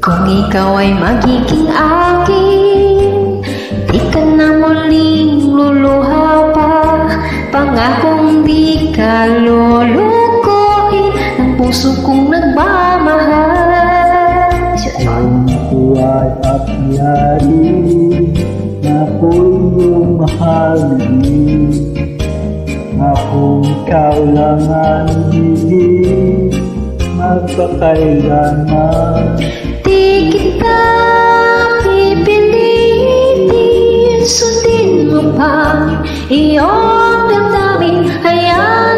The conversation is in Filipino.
Kung ikaw ay magiging akin, di ka na muling luluha pa. Pangakong di ka lulukuhin ng puso kong nagmamahal. Kung ito ay akyari na ako'y iyong mahalin, na kung ikaw lang ang ibig magpakailanman. Di kita pipilitin, sundin mo pa iyong damdamin. Hayaan